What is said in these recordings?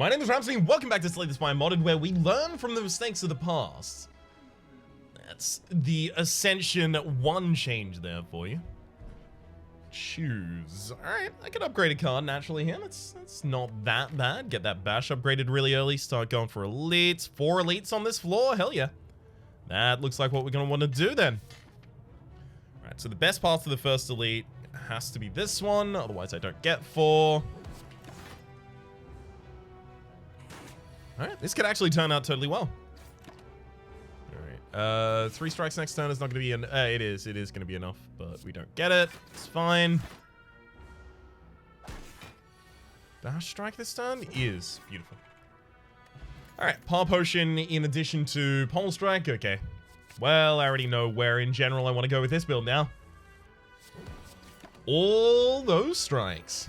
My name is Rhapsody, and welcome back to Slay the Spire Modded, where we learn from the mistakes of the past. That's the Ascension 1 change there for you. Choose. Alright, I can upgrade a card naturally here. That's not that bad. Get that bash upgraded really early. Start going for elites. 4 elites on this floor. Hell yeah. That looks like what we're going to want to do then. Alright, so the best path to the first elite has to be this one. Otherwise I don't get 4. Alright, this could actually turn out totally well. Alright, 3 strikes next turn is not going to be it is going to be enough, but we don't get it. It's fine. Dash strike this turn is beautiful. Alright, Power Potion in addition to Pommel Strike. Okay. Well, I already know where in general I want to go with this build now. All those strikes.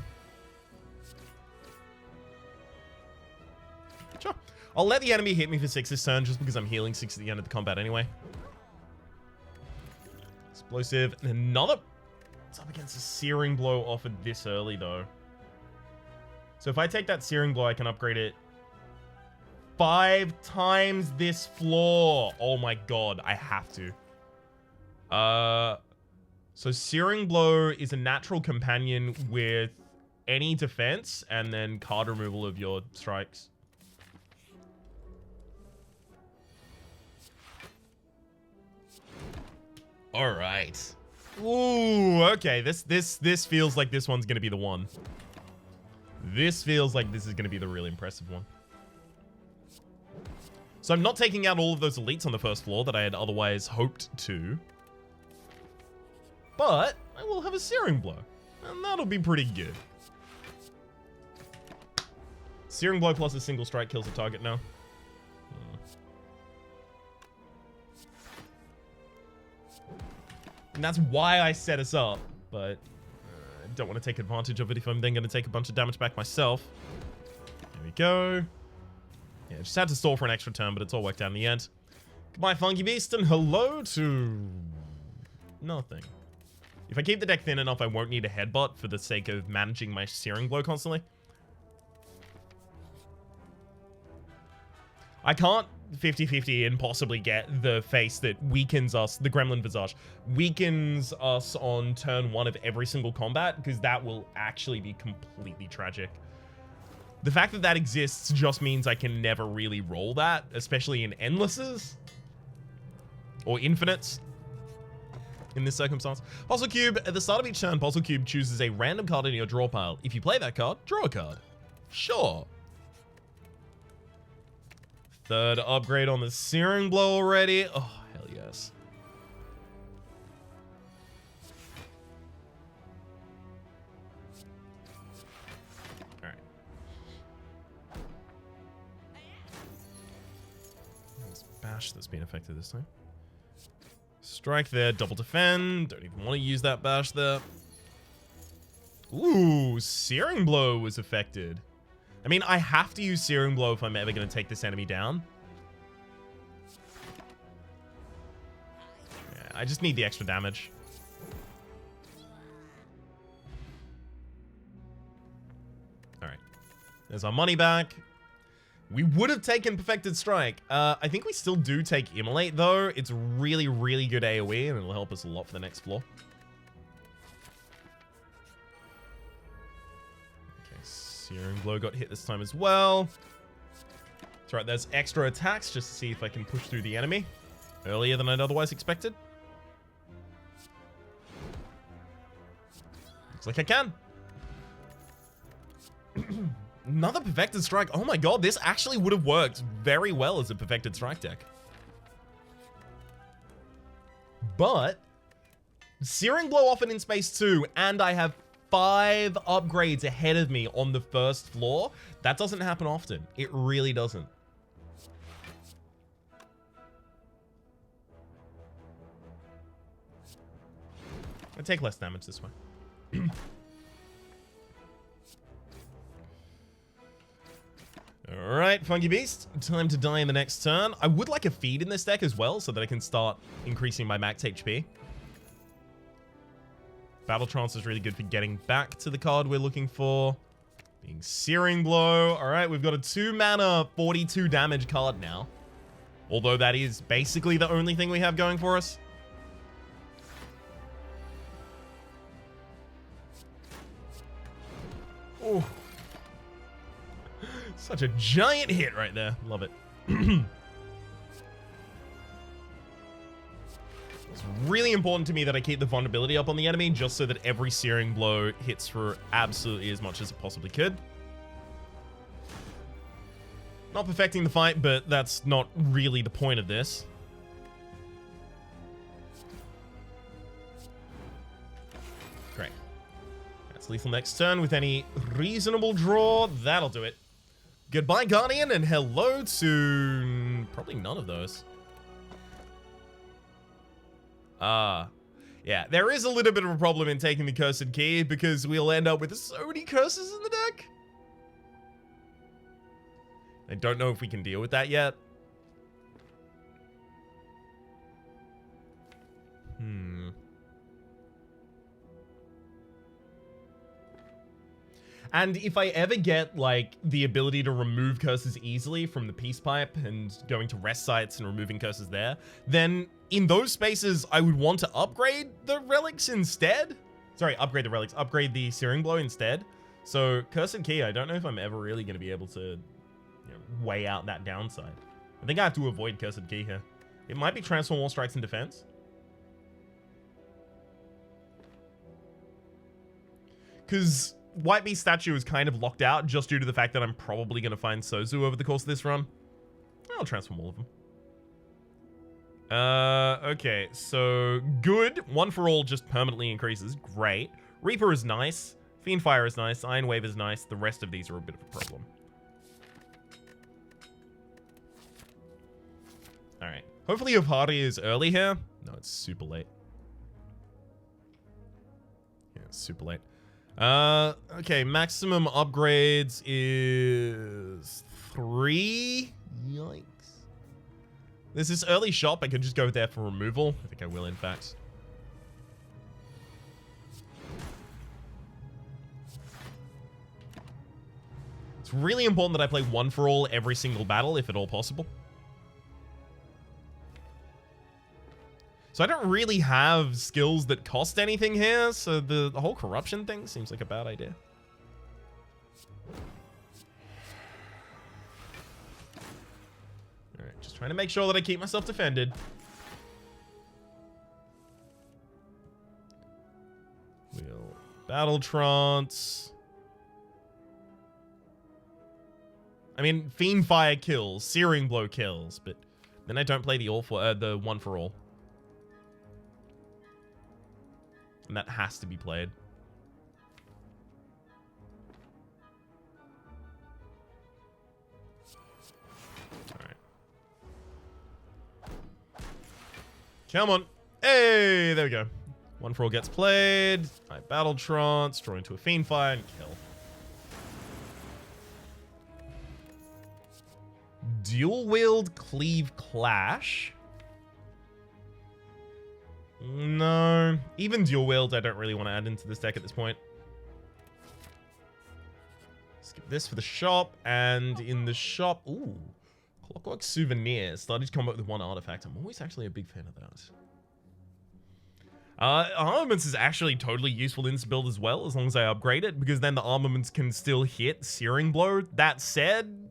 Sure. I'll let the enemy hit me for 6 this turn just because I'm healing 6 at the end of the combat anyway. Explosive. And another... It's up against a Searing Blow offered this early though. So if I take that Searing Blow, I can upgrade it 5 times this floor. Oh my god, I have to. So Searing Blow is a natural companion with any defense and then card removal of your strikes. All right. Ooh, okay. This feels like this one's gonna be the one. This feels like this is gonna be the really impressive one. So I'm not taking out all of those elites on the first floor that I had otherwise hoped to. But I will have a Searing Blow. And that'll be pretty good. Searing Blow plus a single strike kills the target now. And that's why I set us up. But I don't want to take advantage of it if I'm then going to take a bunch of damage back myself. There we go. Yeah, just had to stall for an extra turn, but it's all worked out in the end. Goodbye, Funky Beast, and hello to... nothing. If I keep the deck thin enough, I won't need a headbutt for the sake of managing my Searing Blow constantly. I can't 50-50 and possibly get the face that weakens us, the Gremlin Visage, weakens us on turn 1 of every single combat, because that will actually be completely tragic. The fact that that exists just means I can never really roll that, especially in endlesses. Or infinites. In this circumstance. Puzzle Cube. At the start of each turn, Puzzle Cube chooses a random card in your draw pile. If you play that card, draw a card. Sure. 3rd upgrade on the Searing Blow already. Oh, hell yes. Alright. Let's bash that's being affected this time. Strike there, double defend. Don't even want to use that bash there. Ooh, Searing Blow was affected. I mean, I have to use Searing Blow if I'm ever going to take this enemy down. Yeah, I just need the extra damage. Alright. There's our money back. We would have taken Perfected Strike. I think we still do take Immolate, though. It's really, really good AoE, and it'll help us a lot for the next floor. Okay, Searing Blow got hit this time as well. That's right, there's extra attacks just to see if I can push through the enemy earlier than I'd otherwise expected. Looks like I can. Another Perfected Strike. Oh my god, this actually would have worked very well as a Perfected Strike deck. But Searing Blow often in space too, and I have 5 upgrades ahead of me on the first floor. That doesn't happen often. It really doesn't. I take less damage this way. Alright, Funky Beast. Time to die in the next turn. I would like a feed in this deck as well, so that I can start increasing my max HP. Battle Trance is really good for getting back to the card we're looking for. Being Searing Blow. All right, we've got a 2-mana, 42 damage card now. Although that is basically the only thing we have going for us. Oh. Such a giant hit right there. Love it. It's really important to me that I keep the vulnerability up on the enemy just so that every Searing Blow hits for absolutely as much as it possibly could. Not perfecting the fight, but that's not really the point of this. Great. That's lethal next turn with any reasonable draw. That'll do it. Goodbye, Guardian, and hello to probably none of those. Yeah, there is a little bit of a problem in taking the Cursed Key because we'll end up with so many curses in the deck. I don't know if we can deal with that yet. And if I ever get, like, the ability to remove curses easily from the Peace Pipe and going to rest sites and removing curses there, then in those spaces, I would want to upgrade the relics instead. Sorry, upgrade the relics. Upgrade the Searing Blow instead. So, Cursed Key, I don't know if I'm ever really going to be able to weigh out that downside. I think I have to avoid Cursed Key here. It might be Transform All Strikes in defense. Because White Beast statue is kind of locked out just due to the fact that I'm probably going to find Sozu over the course of this run. I'll transform all of them. Okay, so good. One for All just permanently increases. Great. Reaper is nice. Fiendfire is nice. Iron Wave is nice. The rest of these are a bit of a problem. Alright. Hopefully your party is early here. No, it's super late. Yeah, it's super late. Okay, maximum upgrades is 3. Yikes. There's this early shop. I could just go there for removal. I think I will, in fact. It's really important that I play One for All every single battle, if at all possible. So I don't really have skills that cost anything here, so the whole corruption thing seems like a bad idea. Alright, just trying to make sure that I keep myself defended. We'll battle trance. I mean, Fiendfire kills, Searing Blow kills, but then I don't play the One for All. And that has to be played. Alright. Come on. Hey, there we go. One for All gets played. I battle trance, draw into a Fiendfire, and kill. Dual wield Cleave Clash. No. Even dual wield I don't really want to add into this deck at this point. Skip this for the shop, and in the shop, ooh, Clockwork Souvenir. Started combat with 1 artifact. I'm always actually a big fan of that. Armaments is actually totally useful in this build as well, as long as I upgrade it, because then the armaments can still hit Searing Blow. That said,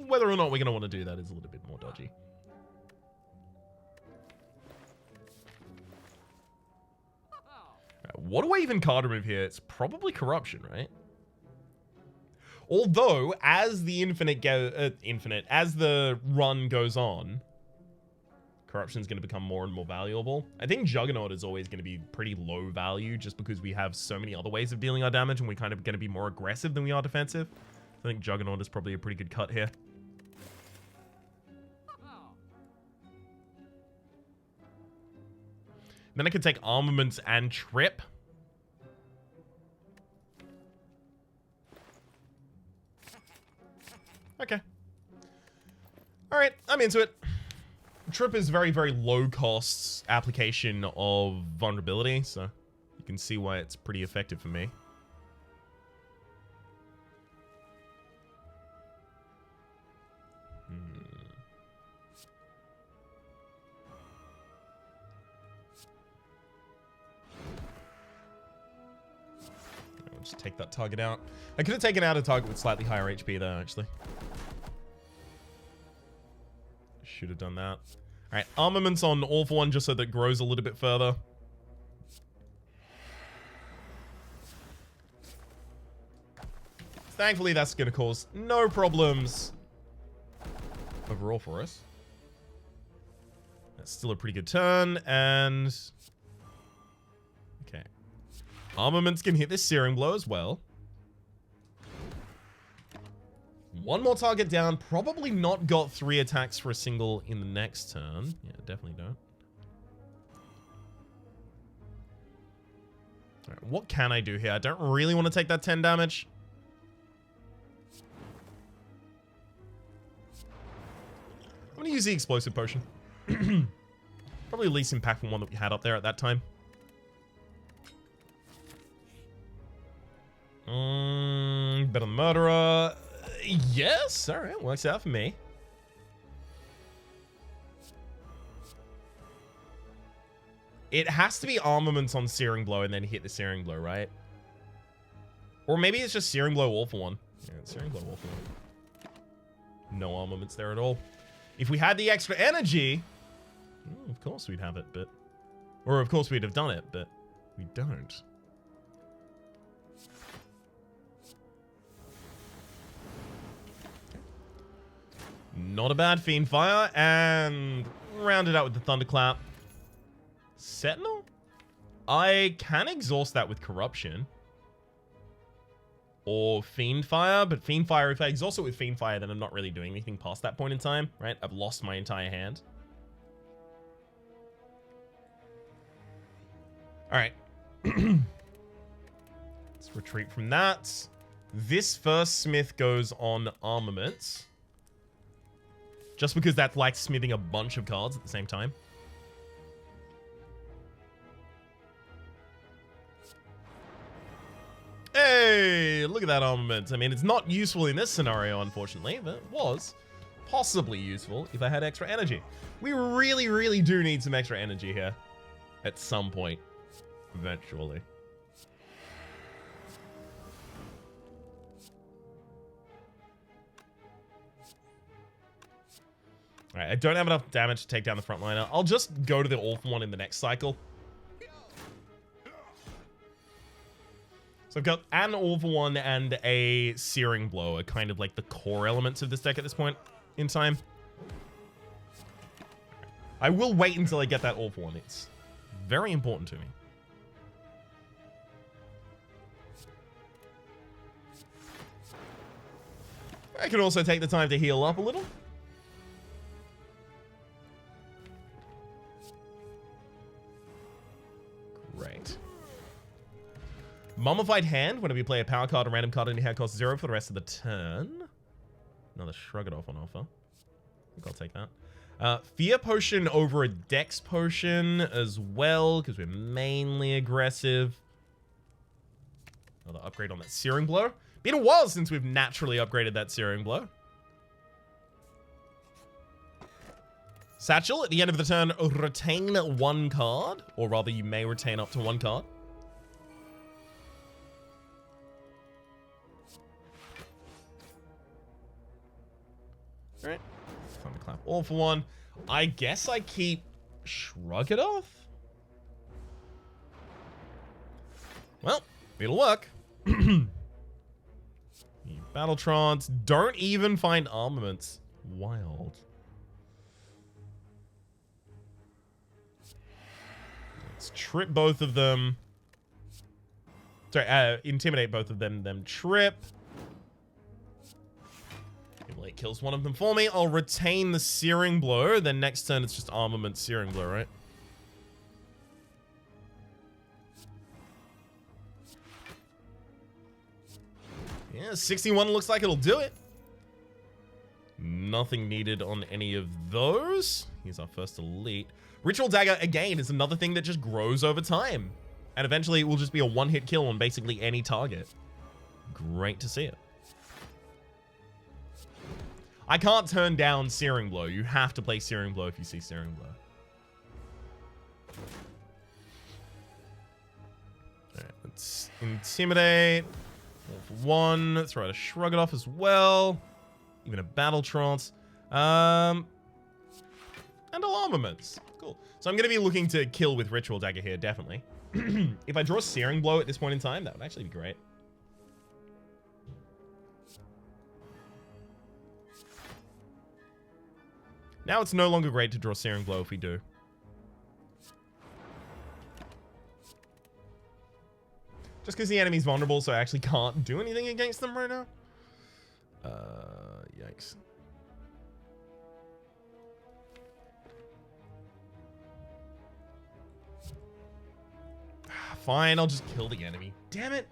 whether or not we're going to want to do that is a little bit more dodgy. What do I even card remove here? It's probably Corruption, right? Although, as the as the run goes on, Corruption's going to become more and more valuable. I think Juggernaut is always going to be pretty low value just because we have so many other ways of dealing our damage and we're kind of going to be more aggressive than we are defensive. I think Juggernaut is probably a pretty good cut here. Then I could take Armaments and Trip. Okay. Alright, I'm into it. Trip is very, very low cost application of vulnerability, so you can see why it's pretty effective for me. Just take that target out. I could have taken out a target with slightly higher HP though, actually. Should have done that. Alright, armaments on All for One just so that it grows a little bit further. Thankfully, that's going to cause no problems overall for us. That's still a pretty good turn, and... Okay. Armaments can hit this Searing Blow as well. One more target down. Probably not got 3 attacks for a single in the next turn. Yeah, definitely don't. Alright, what can I do here? I don't really want to take that 10 damage. I'm going to use the Explosive Potion. Probably the least impactful one that we had up there at that time. Better than Murderer. Yes, alright, works out for me. It has to be armaments on Searing Blow and then hit the Searing Blow, right? Or maybe it's just Searing Blow All for One. Yeah, Searing Blow All for One. No armaments there at all. If we had the extra energy, of course we'd have it, but... Or of course we'd have done it, but we don't. Not a bad Fiend Fire, and rounded out with the Thunderclap. Sentinel? I can exhaust that with Corruption. Or Fiend Fire, but Fiend Fire, if I exhaust it with Fiend Fire, then I'm not really doing anything past that point in time, right? I've lost my entire hand. Alright. Let's retreat from that. This first smith goes on armaments. Just because that's like smithing a bunch of cards at the same time. Hey, look at that armament. I mean, it's not useful in this scenario, unfortunately, but it was possibly useful if I had extra energy. We really, really do need some extra energy here at some point, eventually. All right, I don't have enough damage to take down the frontliner. I'll just go to the All for One in the next cycle. So I've got an All for One and a Searing Blow are kind of like the core elements of this deck at this point in time. I will wait until I get that All for One. It's very important to me. I can also take the time to heal up a little. Great. Mummified Hand. Whenever you play a power card, a random card in your hand costs 0 for the rest of the turn. Another Shrug It Off on offer. I think I'll take that. Fear Potion over a Dex Potion as well, because we're mainly aggressive. Another upgrade on that Searing Blow. Been a while since we've naturally upgraded that Searing Blow. Satchel, at the end of the turn, retain 1 card. Or rather, you may retain up to 1 card. Alright. Thunderclap All for One. I guess I keep Shrug It Off? Well, it'll work. Battletrons. Don't even find armaments. Wild. Let's trip both of them. Sorry, intimidate both of them, then trip. It kills one of them for me. I'll retain the Searing Blow. Then next turn, it's just Armament Searing Blow, right? Yeah, 61 looks like it'll do it. Nothing needed on any of those. Here's our first elite. Ritual Dagger, again, is another thing that just grows over time. And eventually, it will just be a one-hit kill on basically any target. Great to see it. I can't turn down Searing Blow. You have to play Searing Blow if you see Searing Blow. Alright, let's intimidate. All for one. Throw out a Shrug It Off as well. Even a Battle Trance. And Alarmaments. Cool. So I'm going to be looking to kill with Ritual Dagger here, definitely. If I draw Searing Blow at this point in time, that would actually be great. Now it's no longer great to draw Searing Blow if we do. Just because the enemy's vulnerable, so I actually can't do anything against them right now. Yikes. Fine, I'll just kill the enemy. Damn it.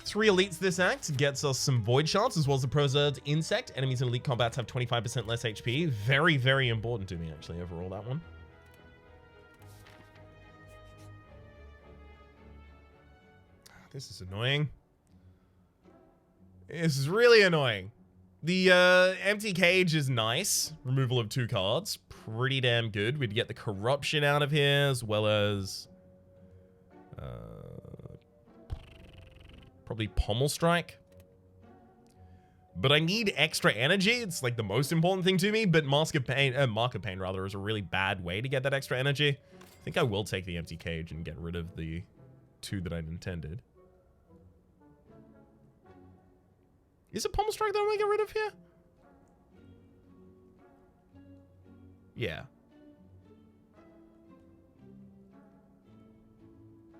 3 elites this act gets us some Void Shards as well as the Preserved Insect. Enemies in elite combats have 25% less HP. Very, very important to me, actually, overall, that one. This is annoying. This is really annoying. The empty cage is nice. Removal of 2 cards. Pretty damn good. We'd get the corruption out of here as well as... probably Pommel Strike. But I need extra energy. It's like the most important thing to me. But Mark of Pain rather, is a really bad way to get that extra energy. I think I will take the empty cage and get rid of the 2 that I'd intended. Is it Pommel Strike that I'm gonna get rid of here? Yeah.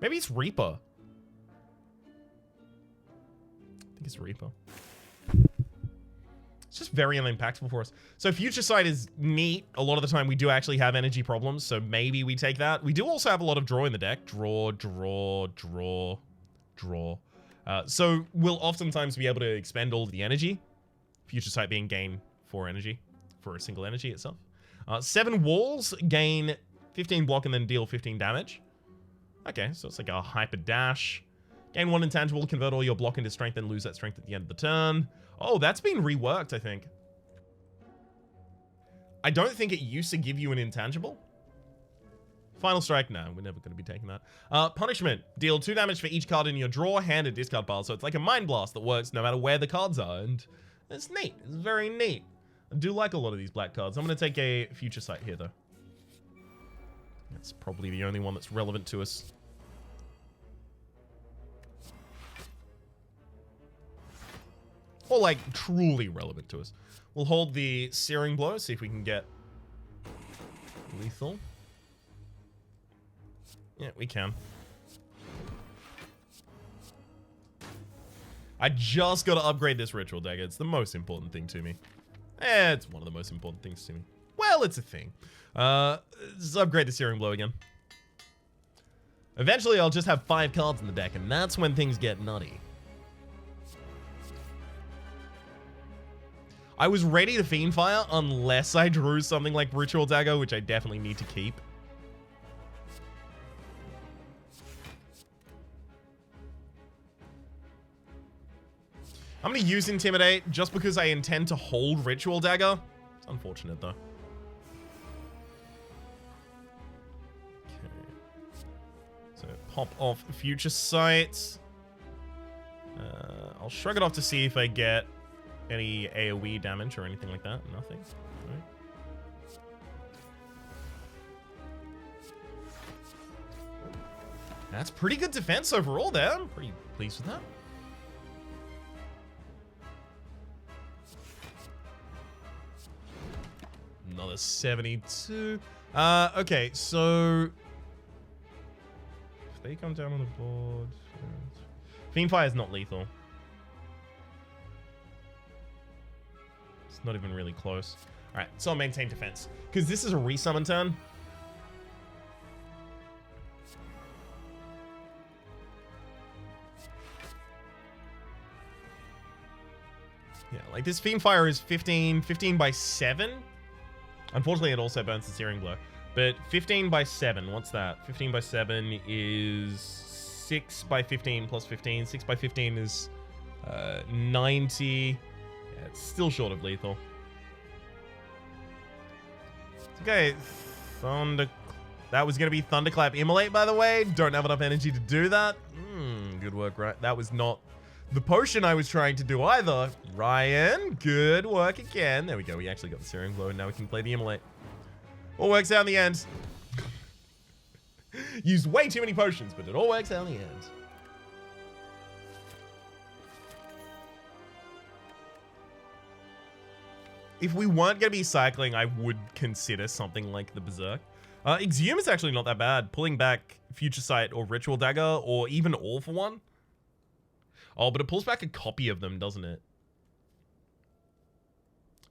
Maybe it's Reaper. I think it's Reaper. It's just very unimpactful for us. So Future Sight is neat. A lot of the time we do actually have energy problems, so maybe we take that. We do also have a lot of draw in the deck. Draw, draw, draw, draw. So we'll oftentimes be able to expend all of the energy. Future Sight being gain 4 energy for a single energy itself. 7 walls, gain 15 block and then deal 15 damage. Okay, so it's like a hyper dash. Gain 1 intangible, convert all your block into strength and lose that strength at the end of the turn. Oh, that's been reworked, I think. I don't think it used to give you an intangible. Final Strike, no, we're never going to be taking that. Punishment, deal 2 damage for each card in your draw, hand, and discard pile. So it's like a Mind Blast that works no matter where the cards are, and it's neat. It's very neat. I do like a lot of these black cards. I'm going to take a Future Sight here, though. That's probably the only one that's relevant to us. Or, like, truly relevant to us. We'll hold the Searing Blow, see if we can get lethal. Yeah, we can. I just got to upgrade this Ritual Dagger. It's the most important thing to me. It's one of the most important things to me. Well, it's a thing. Let's upgrade the Searing Blow again. Eventually, I'll just have 5 cards in the deck, and that's when things get nutty. I was ready to Fiendfire unless I drew something like Ritual Dagger, which I definitely need to keep. I'm going to use Intimidate just because I intend to hold Ritual Dagger. It's unfortunate, though. Okay. So, pop off Future Sight. I'll shrug it off to see if I get any AoE damage or anything like that. Nothing. All right. That's pretty good defense overall there. I'm pretty pleased with that. Another 72. Okay, so if they come down on the board, Fiendfire is not lethal. It's not even really close. All right, so I'll maintain defense because this is a resummon turn. Yeah, like this Fiendfire is 15 by 7. Unfortunately, it also burns the Searing Blow. But 15 by 7, what's that? 15 by 7 is 6 by 15 plus 15. 6 by 15 is 90. Yeah, it's still short of lethal. Okay, Thunder... That was going to be Thunderclap Immolate, by the way. Don't have enough energy to do that. Good work, right? That was not the potion I was trying to do either. Ryan, good work again. There we go. We actually got the Searing Blow, and now we can play the Immolate. All works out in the end. Used way too many potions, but it all works out in the end. If we weren't going to be cycling, I would consider something like the Berserk. Exhume is actually not that bad. Pulling back Future Sight or Ritual Dagger, or even All for One. Oh, but it pulls back a copy of them, doesn't it?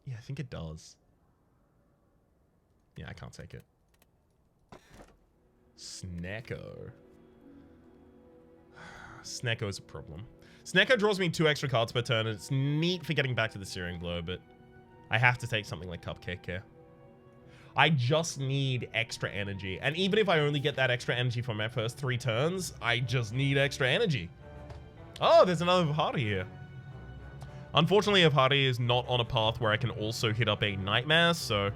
Yeah, I think it does. Yeah, I can't take it. Snecko. Snecko is a problem. Snecko draws me 2 extra cards per turn, and it's neat for getting back to the Searing Blow, but I have to take something like Cupcake here. I just need extra energy. And even if I only get that extra energy from my first 3 turns, I just need extra energy. Oh, there's another Vahadi here. Unfortunately, Vahadi is not on a path where I can also hit up a Nightmare, so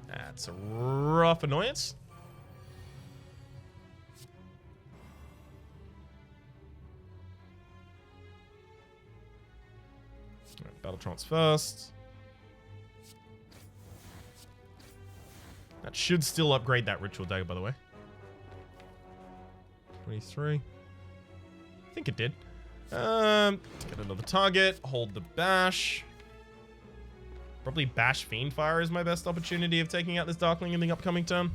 that's a rough annoyance. Alright, Battle Trance first. That should still upgrade that Ritual Dagger, by the way. 23. I think it did. Get another target. Hold the bash. Probably bash Fiendfire is my best opportunity of taking out this Darkling in the upcoming turn.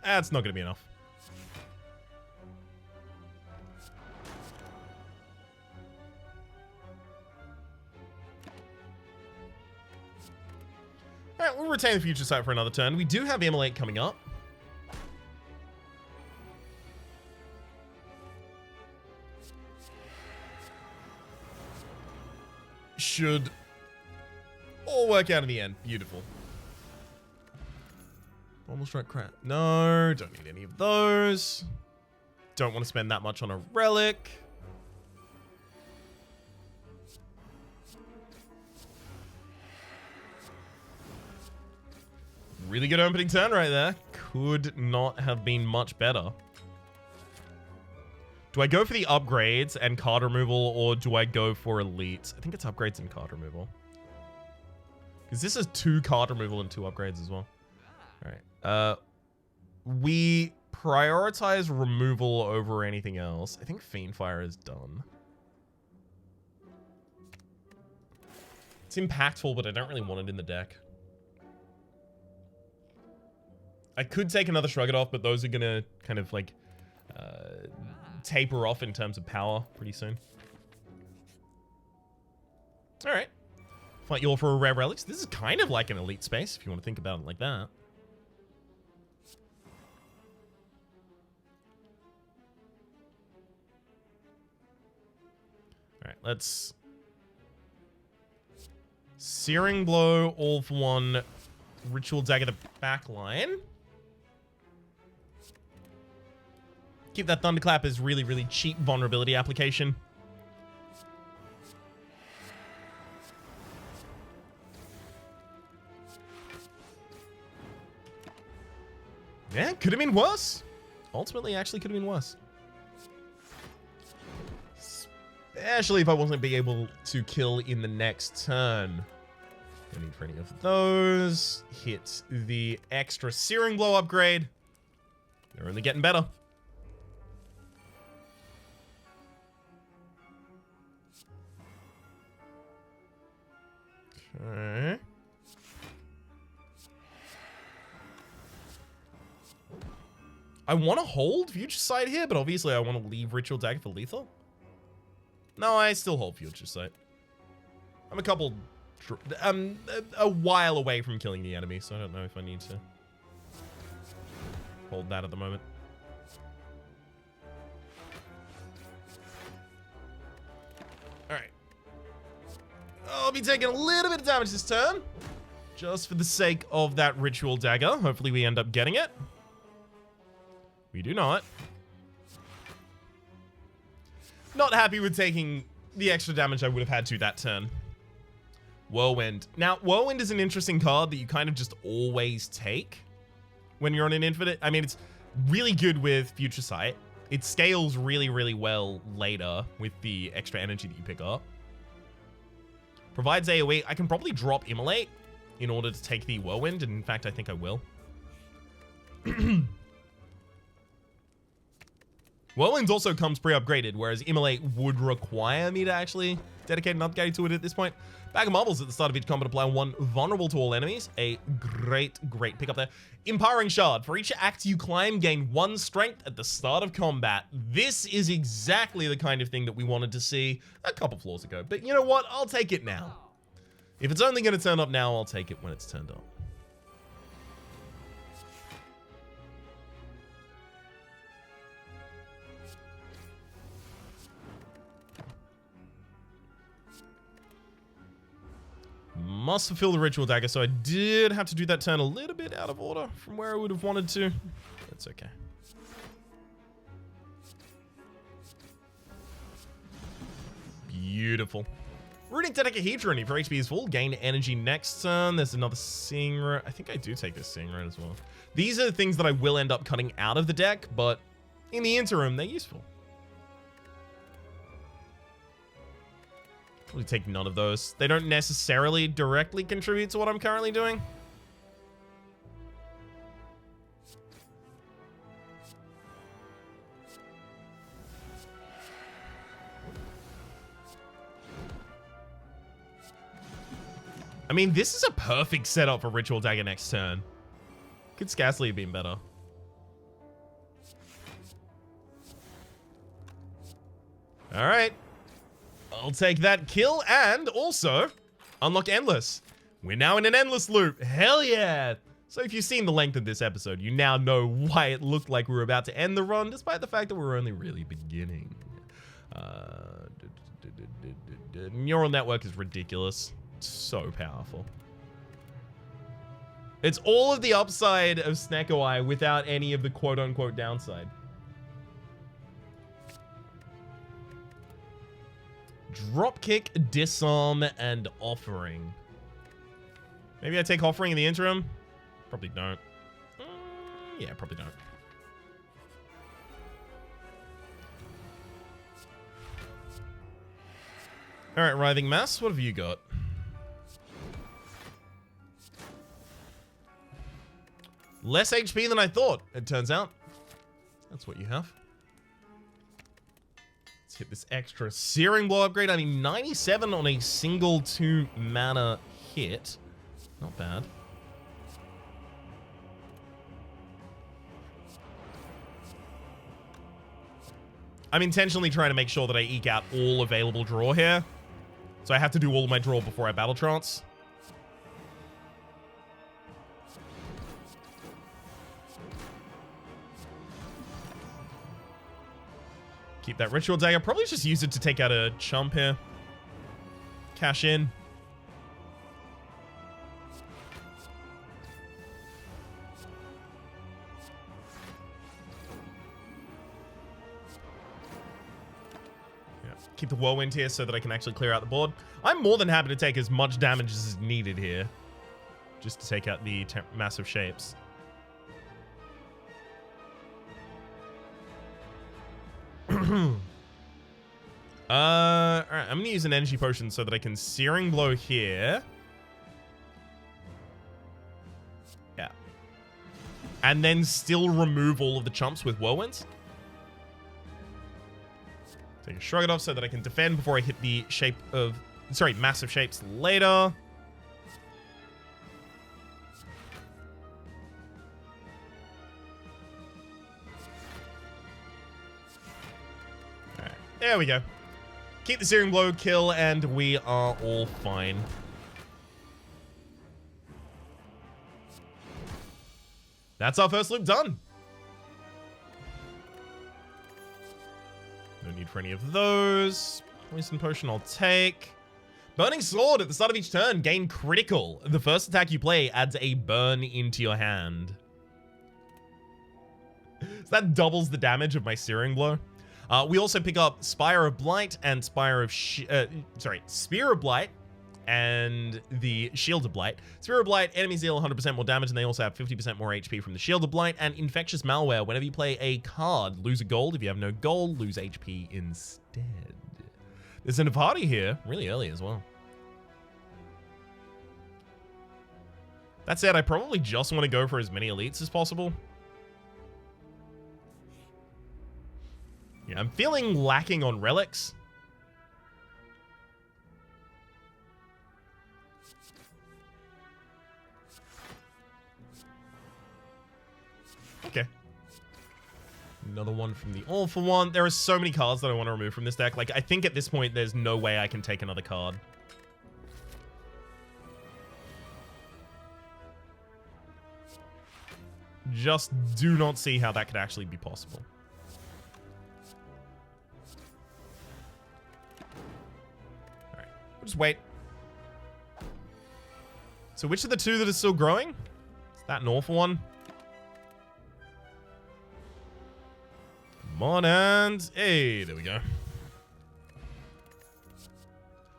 That's not going to be enough. Alright, we'll retain the Future Sight for another turn. We do have Immolate coming up. Should all work out in the end. Beautiful. Almost right crap. No, don't need any of those. Don't want to spend that much on a relic. Really good opening turn right there. Could not have been much better. Do I go for the upgrades and card removal, or do I go for elites? I think it's upgrades and card removal. Because this is 2 card removal and 2 upgrades as well. Alright. We prioritize removal over anything else. I think Fiendfire is done. It's impactful, but I don't really want it in the deck. I could take another Shrug It Off, but those are going to kind of like taper off in terms of power pretty soon. All right. Fight you all for a rare relics. This is kind of like an elite space if you want to think about it like that. All right, let's Searing Blow, All for One, Ritual Dagger the back line. Keep that Thunderclap as really, really cheap vulnerability application. Yeah, could have been worse. Ultimately, actually could have been worse. Especially if I wasn't being able to kill in the next turn. No need for any of those. Hit the extra Searing Blow upgrade. They're only getting better. Okay. I want to hold Future Sight here, but obviously I want to leave Ritual Dagger for lethal. No, I still hold Future Sight. I'm a while away from killing the enemy, so I don't know if I need to hold that at the moment. Alright. I'll be taking a little bit of damage this turn, just for the sake of that Ritual Dagger. Hopefully we end up getting it. We do not. Not happy with taking the extra damage I would have had to that turn. Whirlwind. Now, Whirlwind is an interesting card that you kind of just always take when you're on an infinite. I mean, it's really good with Future Sight. It scales really, really well later with the extra energy that you pick up. Provides AoE. I can probably drop Immolate in order to take the Whirlwind, and in fact, I think I will. Whirlwind also comes pre-upgraded, whereas Immolate would require me to actually dedicate an upgrade to it at this point. Bag of Marbles at the start of each combat, apply 1 vulnerable to all enemies. A great pickup there. Empowering Shard. For each act you climb, gain 1 strength at the start of combat. This is exactly the kind of thing that we wanted to see a couple floors ago. But you know what? I'll take it now. If it's only going to turn up now, I'll take it when it's turned up. Must fulfill the ritual dagger, so I did have to do that turn a little bit out of order from where I would have wanted to. That's okay. Beautiful. Runic Dodecahedron, if your HP is full, gain energy next turn. There's another Seeing Ray. I think I do take this Seeing Ray as well. These are the things that I will end up cutting out of the deck, but in the interim, they're useful. Probably take none of those. They don't necessarily directly contribute to what I'm currently doing. I mean, this is a perfect setup for Ritual Dagger next turn. Could scarcely have been better. All right. I'll take that kill and also unlock Endless. We're now in an Endless loop. Hell yeah. So if you've seen the length of this episode, you now know why it looked like we were about to end the run, despite the fact that we're only really beginning. Neural network is ridiculous. It's so powerful. It's all of the upside of Snecko Eye without any of the quote-unquote downside. Dropkick, Disarm, and Offering. Maybe I take Offering in the interim? Probably don't. Yeah, probably don't. Alright, Writhing Mass, what have you got? Less HP than I thought, it turns out. That's what you have. Let's hit this extra Searing Blow upgrade. I mean, 97 on a single 2 mana hit. Not bad. I'm intentionally trying to make sure that I eke out all available draw here. So I have to do all of my draw before I Battle Trance. Keep that Ritual Dagger. Probably just use it to take out a chump here. Cash in. Yeah. Keep the Whirlwind here so that I can actually clear out the board. I'm more than happy to take as much damage as is needed here. Just to take out the massive shapes. Alright, I'm gonna use an energy potion so that I can Searing Blow here. Yeah. And then still remove all of the chumps with Whirlwinds. Take a Shrug it off so that I can defend before I hit the shape of... Sorry, massive shapes later. There we go. Keep the Searing Blow, kill, and we are all fine. That's our first loop done. No need for any of those. Poison Potion I'll take. Burning Sword at the start of each turn. Gain critical. The first attack you play adds a burn into your hand. So that doubles the damage of my Searing Blow. We also pick up Spire of Blight and Spear of Blight and the Shielded Blight. Sphere of Blight, enemies deal 100% more damage, and they also have 50% more HP from the Shielded Blight. And Infectious Malware, whenever you play a card, lose a gold. If you have no gold, lose HP instead. There's a party here, really early as well. That said, I probably just want to go for as many elites as possible. Yeah, I'm feeling lacking on relics. Okay. Another one from the All for One. There are so many cards that I want to remove from this deck. Like, I think at this point, there's no way I can take another card. Just do not see how that could actually be possible. Alright, we'll just wait. So which of the two that is still growing? Is that an All for One? Come on, and hey, there we go.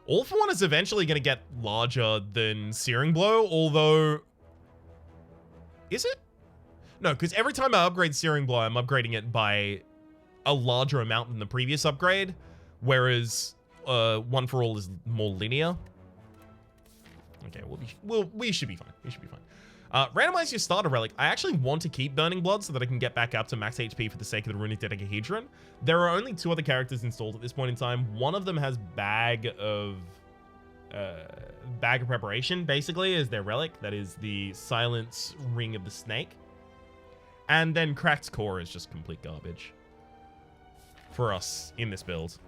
All for One is eventually going to get larger than Searing Blow, although... Is it? No, because every time I upgrade Searing Blow, I'm upgrading it by a larger amount than the previous upgrade, whereas One for All is more linear. Okay, we should be fine. We should be fine. Randomize your starter relic. I actually want to keep Burning Blood so that I can get back up to max HP for the sake of the Runic Dodecahedron. There are only 2 other characters installed at this point in time. One of them has Bag of Preparation, basically, as their relic. That is the Silence Ring of the Snake. And then Cracked Core is just complete garbage for us in this build.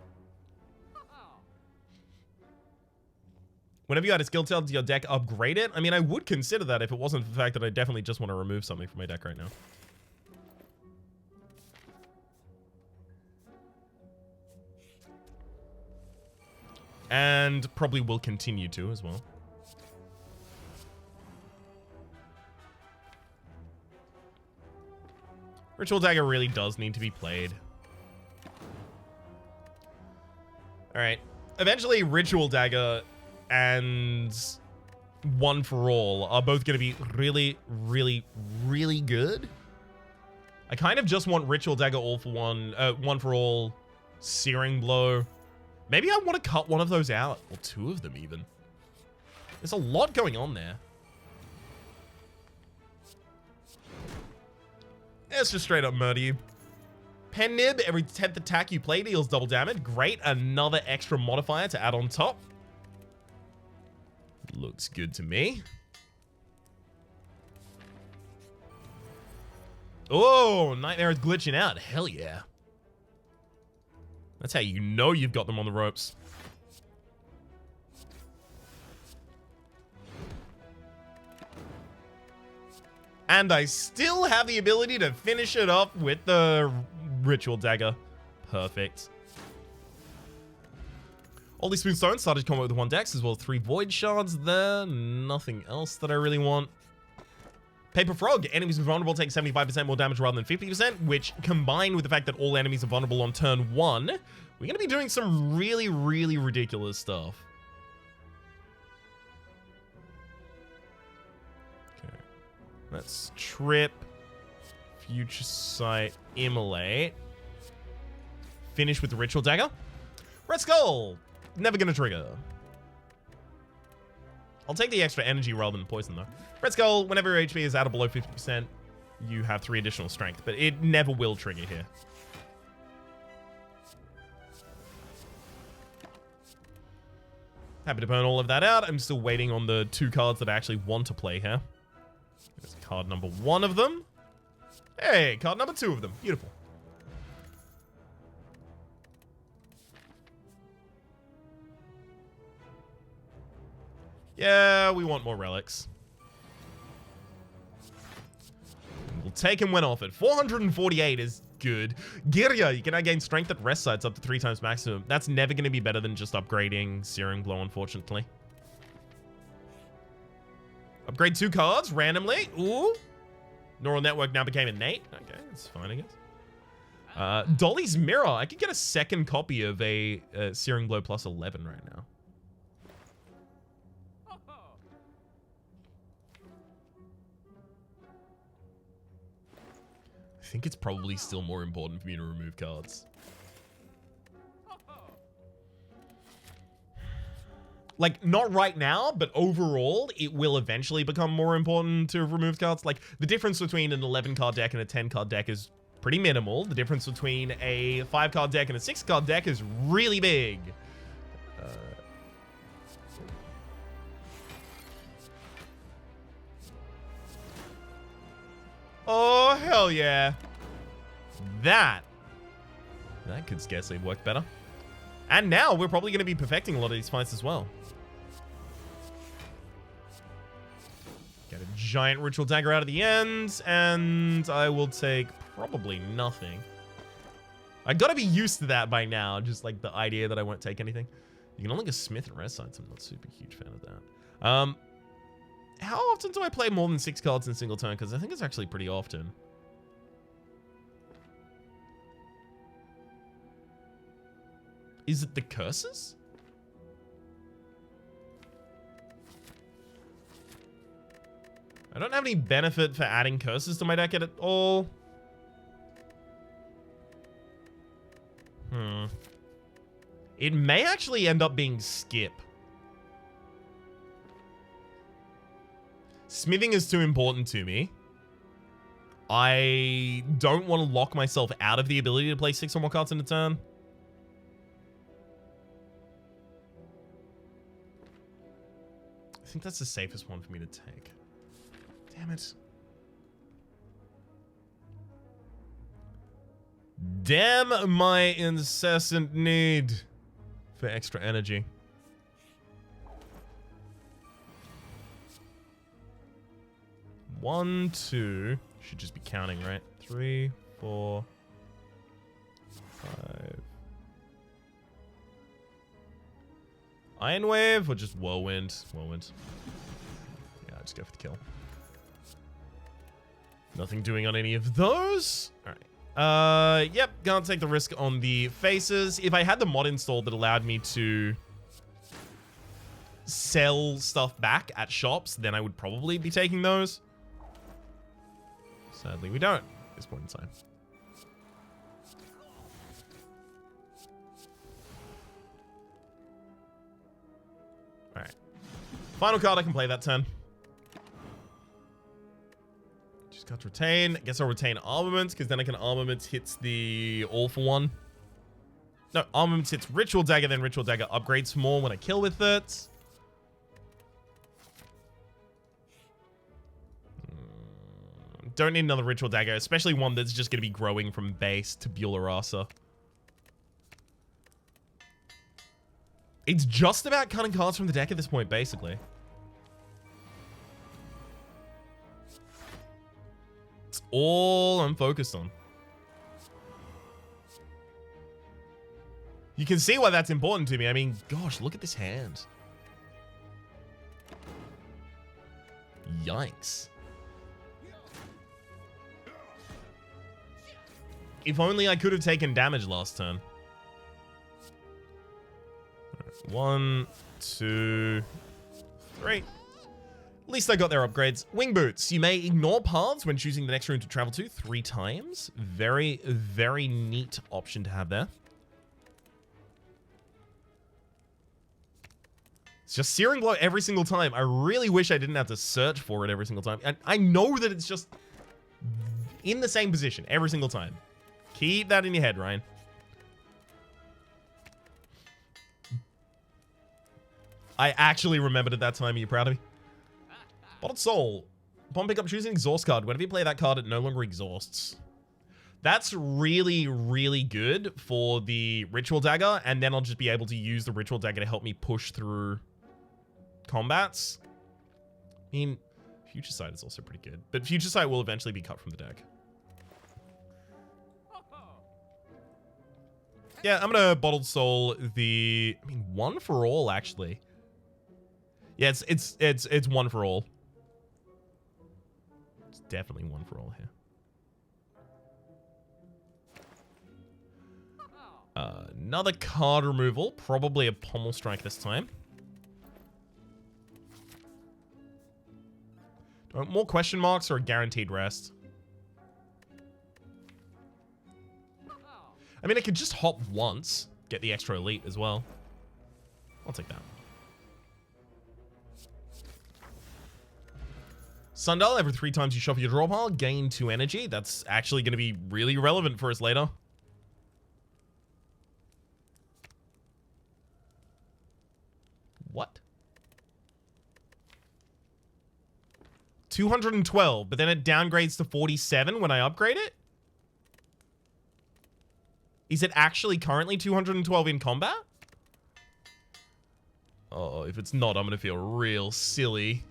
Whenever you add a skill tile to your deck, upgrade it. I mean, I would consider that if it wasn't for the fact that I definitely just want to remove something from my deck right now. And probably will continue to as well. Ritual Dagger really does need to be played. Alright. Eventually, Ritual Dagger and One for All are both going to be really, really, really good. I kind of just want Ritual Dagger All for One, One for All, Searing Blow. Maybe I want to cut one of those out, or 2 of them even. There's a lot going on there. Let's just straight up murder you. Pen Nib, every 10th attack you play deals double damage. Great, another extra modifier to add on top. Looks good to me. Oh, Nightmare is glitching out. Hell yeah. That's how you know you've got them on the ropes. And I still have the ability to finish it up with the Ritual Dagger. Perfect. All these Spoonstones started combat with 1 dex, as well as 3 Void Shards there. Nothing else that I really want. Paper Frog. Enemies with vulnerable take 75% more damage rather than 50%, which combined with the fact that all enemies are vulnerable on turn 1, we're going to be doing some really, really ridiculous stuff. Okay. Let's trip. Future Sight. Immolate. Finish with the Ritual Dagger. Red Skull. Never gonna trigger. I'll take the extra energy rather than poison though. Red Skull, whenever your HP is out of below 50%, you have 3 additional strength, but it never will trigger here. Happy to burn all of that out. I'm still waiting on the 2 cards that I actually want to play here. There's card number 1 of them. Hey, card number 2 of them. Beautiful. Yeah, we want more relics. We'll take him when offered. 448 is good. Girya, you can now gain strength at rest sites up to 3 times maximum. That's never going to be better than just upgrading Searing Blow, unfortunately. Upgrade 2 cards randomly. Ooh. Neural Network now became innate. Okay, that's fine, I guess. Dolly's Mirror. I could get a second copy of a Searing Blow plus 11 right now. think it's probably still more important for me to remove cards. Like, not right now, but overall, it will eventually become more important to remove cards. Like, the difference between an 11-card deck and a 10-card deck is pretty minimal. The difference between a 5-card deck and a 6-card deck is really big. Oh, hell yeah. That could scarcely work better. And now we're probably going to be perfecting a lot of these fights as well. Get a giant ritual dagger out of the end, and I will take probably nothing. I gotta be used to that by now, just like the idea that I won't take anything. You can only get Smith and Rest Sites. I'm not super huge fan of that. How often do I play more than 6 cards in a single turn? Because I think it's actually pretty often. Is it the curses? I don't have any benefit for adding curses to my deck at all. It may actually end up being skip. Smithing is too important to me. I don't want to lock myself out of the ability to play 6 or more cards in a turn. I think that's the safest one for me to take. Damn it. Damn my incessant need for extra energy. One, two. Should just be counting, right? 3, 4, 5. Iron Wave or just Whirlwind? Whirlwind. Yeah, just go for the kill. Nothing doing on any of those. All right. Yep, can't take the risk on the faces. If I had the mod installed that allowed me to sell stuff back at shops, then I would probably be taking those. Sadly, we don't at this point in time. All right. Final card I can play that turn. Just got to retain. I guess I'll retain Armaments, because then I can Armaments hits the All for One. No, Armaments hits Ritual Dagger, then Ritual Dagger upgrades more when I kill with it. Don't need another Ritual Dagger, especially one that's just going to be growing from base to Beulah Rasa. It's just about cutting cards from the deck at this point, basically. It's all I'm focused on. You can see why that's important to me. I mean, gosh, look at this hand. Yikes. If only I could have taken damage last turn. 1, 2, 3. At least I got their upgrades. Wing Boots. You may ignore paths when choosing the next room to travel to 3 times. Very, very neat option to have there. It's just Searing Blow every single time. I really wish I didn't have to search for it every single time. And I know that it's just in the same position every single time. Keep that in your head, Ryan. I actually remembered at that time. Are you proud of me? Bottled Soul. Upon pickup, choose an exhaust card. Whenever you play that card, it no longer exhausts. That's really, really good for the Ritual Dagger, and then I'll just be able to use the Ritual Dagger to help me push through combats. I mean, Future Sight is also pretty good, but Future Sight will eventually be cut from the deck. Yeah, I'm gonna Bottled Soul the... I mean, 1 for all, actually. Yeah, it's 1 for all. It's definitely 1 for all here. Another card removal. Probably a Pommel Strike this time. Do I want more question marks or a guaranteed rest? I mean, I could just hop once, get the extra elite as well. I'll take that. Sundial, every 3 times you shuffle your draw pile, gain 2 energy. That's actually going to be really relevant for us later. What? 212, but then it downgrades to 47 when I upgrade it? Is it actually currently 212 in combat? Oh, if it's not, I'm going to feel real silly.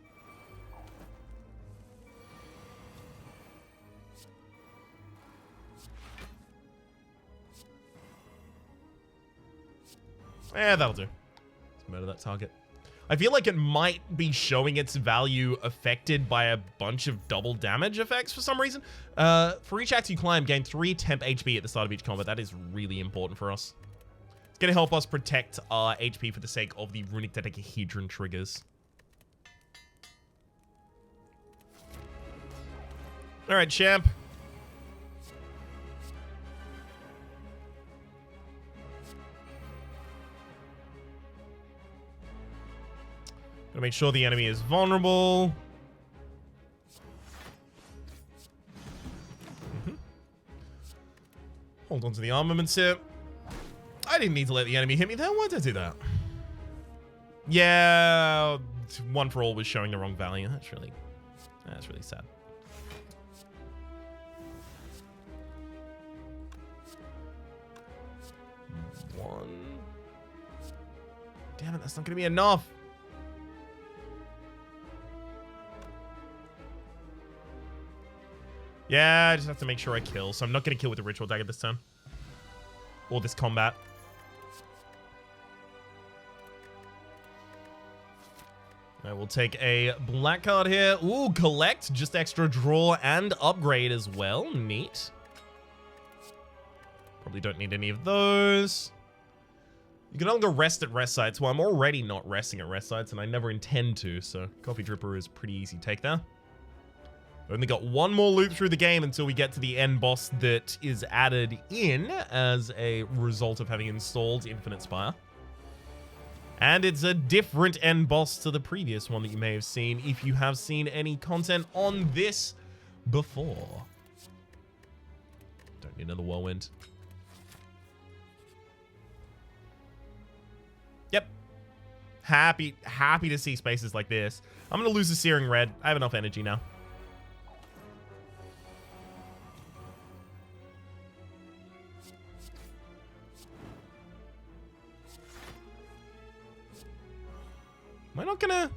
Yeah, that'll do. Let's murder that target. I feel like it might be showing its value affected by a bunch of double damage effects for some reason. For each axe you climb, gain 3 temp HP at the start of each combat. That is really important for us. It's going to help us protect our HP for the sake of the runic dodecahedron triggers. Alright, champ. Gotta make sure the enemy is vulnerable. Hold on to the armaments here. I didn't need to let the enemy hit me there. Why did I do that? Yeah, one for all was showing the wrong value. That's really sad. One. Damn it, that's not gonna be enough. Yeah, I just have to make sure I kill. So I'm not going to kill with the Ritual Dagger this turn. Or this combat. I will take a black card here. Ooh, collect. Just extra draw and upgrade as well. Neat. Probably don't need any of those. You can only go rest at rest sites. Well, I'm already not resting at rest sites, and I never intend to. So Coffee Dripper is pretty easy take there. Only got one more loop through the game until we get to the end boss that is added in as a result of having installed Infinite Spire. And it's a different end boss to the previous one that you may have seen if you have seen any content on this before. Don't need another whirlwind. Yep. Happy to see spaces like this. I'm going to lose the Searing Red. I have enough energy now. Am I not gonna...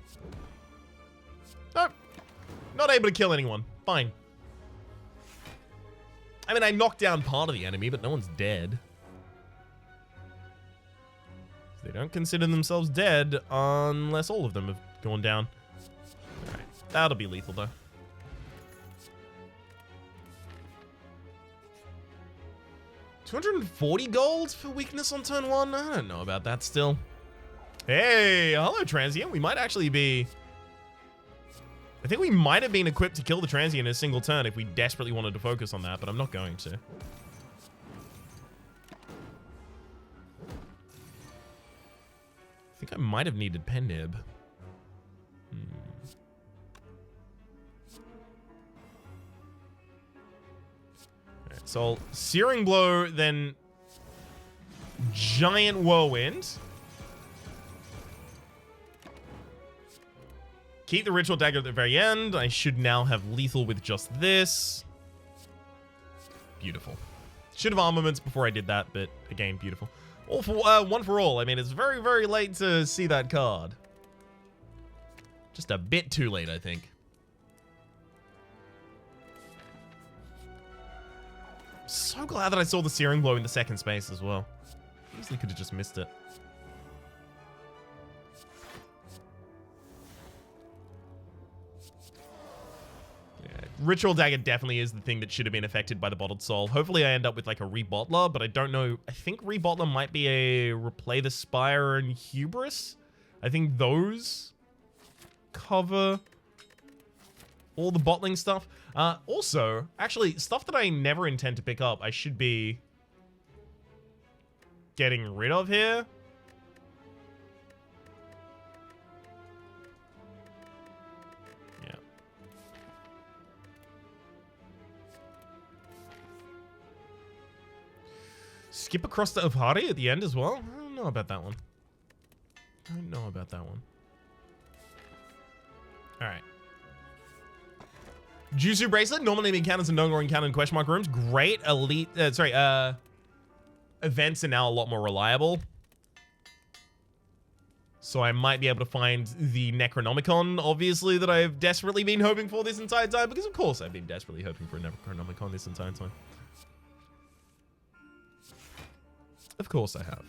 No. Not able to kill anyone. Fine. I mean, I knocked down part of the enemy, but no one's dead. They don't consider themselves dead unless all of them have gone down. Alright. That'll be lethal, though. $240 gold for weakness on turn 1? I don't know about that still. Hey, hello, Transient. We might actually be... I think we might have been equipped to kill the Transient in a single turn if we desperately wanted to focus on that, but I'm not going to. I think I might have needed Pendib. Alright, so Searing Blow, then Giant Whirlwind. Keep the Ritual Dagger at the very end. I should now have lethal with just this. Beautiful. Should have armaments before I did that, but again, beautiful. All for one for all. I mean, it's very, very late to see that card. Just a bit too late, I think. So glad that I saw the Searing Blow in the second space as well. Easily could have just missed it. Ritual Dagger definitely is the thing that should have been affected by the Bottled Soul. Hopefully I end up with like a Rebottler, but I don't know. I think Rebottler might be a Replay the Spire and Hubris. I think those cover all the bottling stuff. Also, actually, stuff that I never intend to pick up, I should be getting rid of here. Yeah. Skip across to Avhari at the end as well? I don't know about that one. I don't know about that one. Alright. Jutsu Bracelet, normally encounters and no longer encountered in question mark rooms. Great. Elite, events are now a lot more reliable. So I might be able to find the Necronomicon, obviously, that I've desperately been hoping for this entire time. Because of course I've been desperately hoping for a Necronomicon this entire time. Of course I have.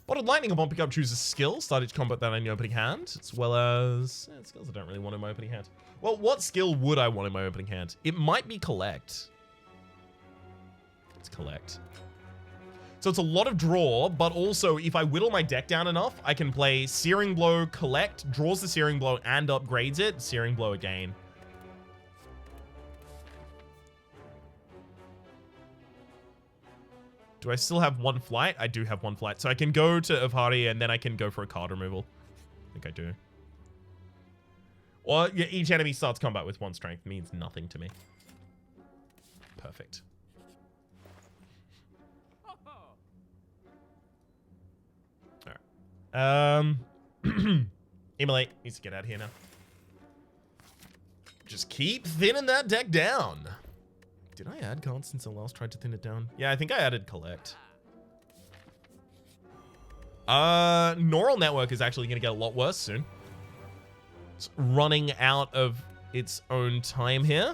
Bottled Lightning upon pickup chooses skill. Start each combat that in your opening hand. As well as... skills I don't really want in my opening hand. Well, what skill would I want in my opening hand? It might be Collect. It's Collect. So it's a lot of draw, but also if I whittle my deck down enough, I can play Searing Blow, Collect, draws the Searing Blow, and upgrades it. Searing Blow again. Do I still have one flight? I do have one flight. So I can go to Avhari and then I can go for a card removal. I think I do. Well, yeah, each enemy starts combat with 1 strength. Means nothing to me. Perfect. Alright. Immolate needs to get out of here now. Just keep thinning that deck down. Did I add cards since I last tried to thin it down? Yeah, I think I added Collect. Neural Network is actually going to get a lot worse soon. It's running out of its own time here.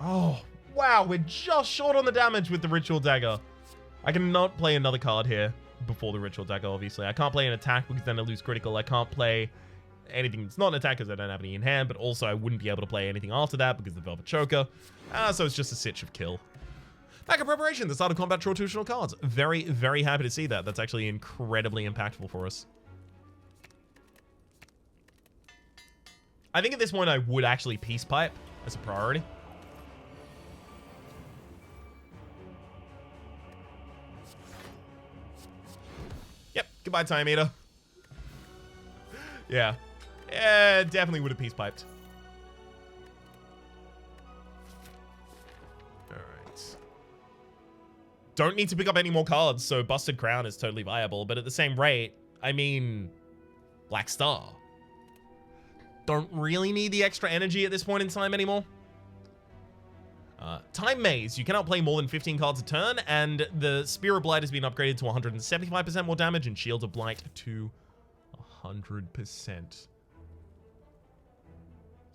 Oh, wow, we're just short on the damage with the Ritual Dagger. I cannot play another card here before the Ritual Dagger, obviously. I can't play an attack because then I lose critical. I can't play anything that's not an attack because I don't have any in hand, but also I wouldn't be able to play anything after that because of the Velvet Choker. So it's just a sitch of kill. Backup preparation, the start of combat, draw 2 additional cards. Very, very happy to see that. That's actually incredibly impactful for us. I think at this point I would actually Peace Pipe as a priority. Yep, goodbye, Time Eater. Yeah. Yeah, definitely would have Peace Piped. Alright. Don't need to pick up any more cards, so Busted Crown is totally viable, but at the same rate, I mean, Black Star. Don't really need the extra energy at this point in time anymore. Time Maze. You cannot play more than 15 cards a turn, and the Spear of Blight has been upgraded to 175% more damage, and Shield of Blight to 100%.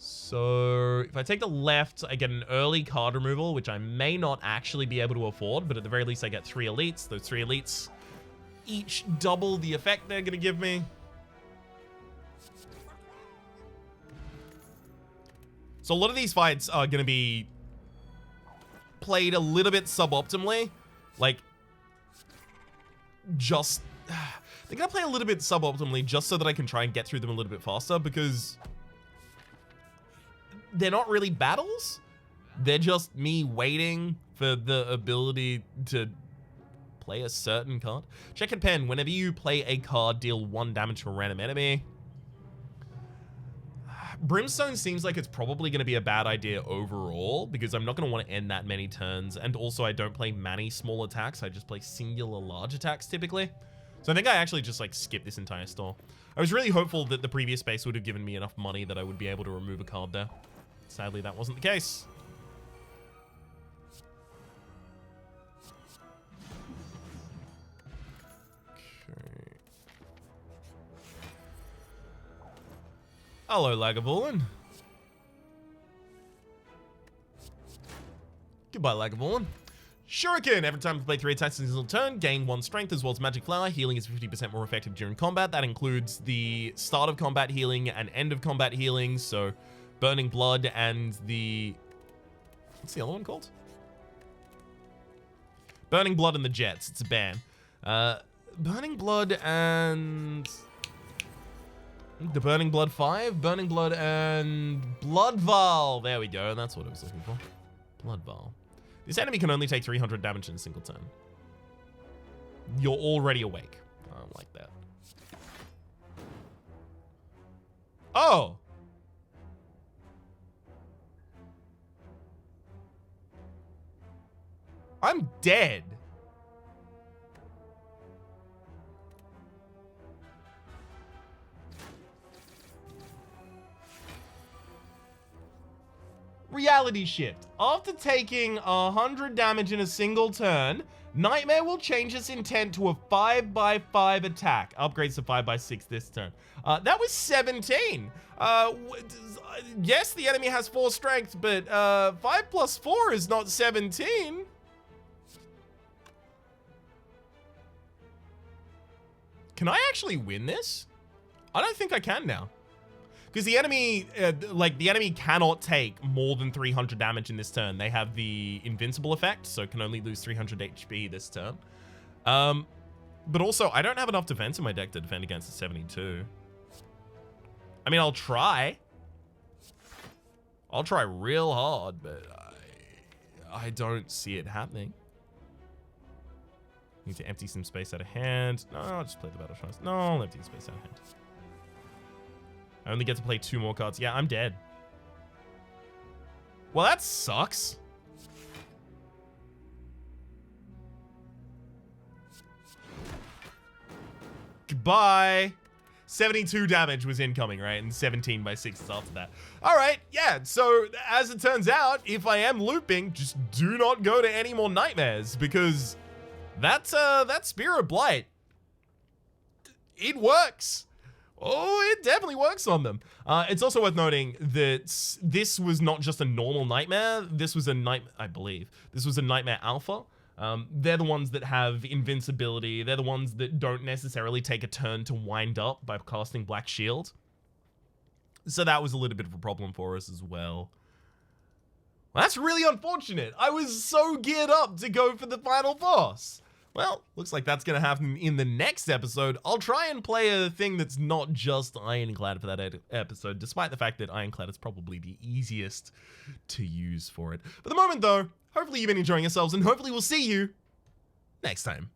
So, if I take the left, I get an early card removal, which I may not actually be able to afford, but at the very least I get 3 elites. Those 3 elites each double the effect they're going to give me. So a lot of these fights are going to be played a little bit suboptimally. Like, just... they're going to play a little bit suboptimally just so that I can try and get through them a little bit faster, because they're not really battles. They're just me waiting for the ability to play a certain card. Check and pen. Whenever you play a card, deal 1 damage to a random enemy. Brimstone seems like it's probably going to be a bad idea overall, because I'm not going to want to end that many turns, and also I don't play many small attacks. I just play singular large attacks typically. So I think I actually just like skip this entire store. I was really hopeful that the previous space would have given me enough money that I would be able to remove a card there. Sadly, that wasn't the case. Okay. Hello, Lagavulin. Goodbye, Lagavulin. Shuriken. Every time you play 3 attacks in a single turn, gain 1 strength as well as Magic Flower. Healing is 50% more effective during combat. That includes the start of combat healing and end of combat healing. So, Burning Blood and the... what's the other one called? Burning Blood and the Jets. It's a ban. Burning Blood and... The Burning Blood 5, Burning Blood and Blood Vial. There we go, that's what I was looking for. Blood Vial. This enemy can only take 300 damage in a single turn. You're already awake. I don't like that. Oh! I'm dead. Reality shift. After taking 100 damage in a single turn, Nightmare will change its intent to a 5x5 attack. Upgrades to 5x6 this turn. That was 17. Yes, the enemy has 4 strength, but 5 plus 4 is not 17. Can I actually win this? I don't think I can now. Because the enemy, the enemy cannot take more than 300 damage in this turn. They have the invincible effect, so can only lose 300 HP this turn. But also, I don't have enough defense in my deck to defend against the 72. I mean, I'll try. I'll try real hard, but I don't see it happening. Need to empty some space out of hand. No, I'll just play the battle choice. No, I'll empty the space out of hand. I only get to play 2 more cards. Yeah, I'm dead. Well, that sucks. Goodbye. 72 damage was incoming, right? And 17 by 6 is after that. All right, yeah. So as it turns out, if I am looping, just do not go to any more nightmares because that Spirit Blight, it works. Oh, it definitely works on them. It's also worth noting that this was not just a normal nightmare. This was a nightmare, I believe. This was a nightmare alpha. They're the ones that have invincibility. They're the ones that don't necessarily take a turn to wind up by casting Black Shield. So that was a little bit of a problem for us as well. Well, that's really unfortunate. I was so geared up to go for the final boss. Well, looks like that's going to happen in the next episode. I'll try and play a thing that's not just Ironclad for that episode, despite the fact that Ironclad is probably the easiest to use for it. For the moment, though, hopefully you've been enjoying yourselves, and hopefully we'll see you next time.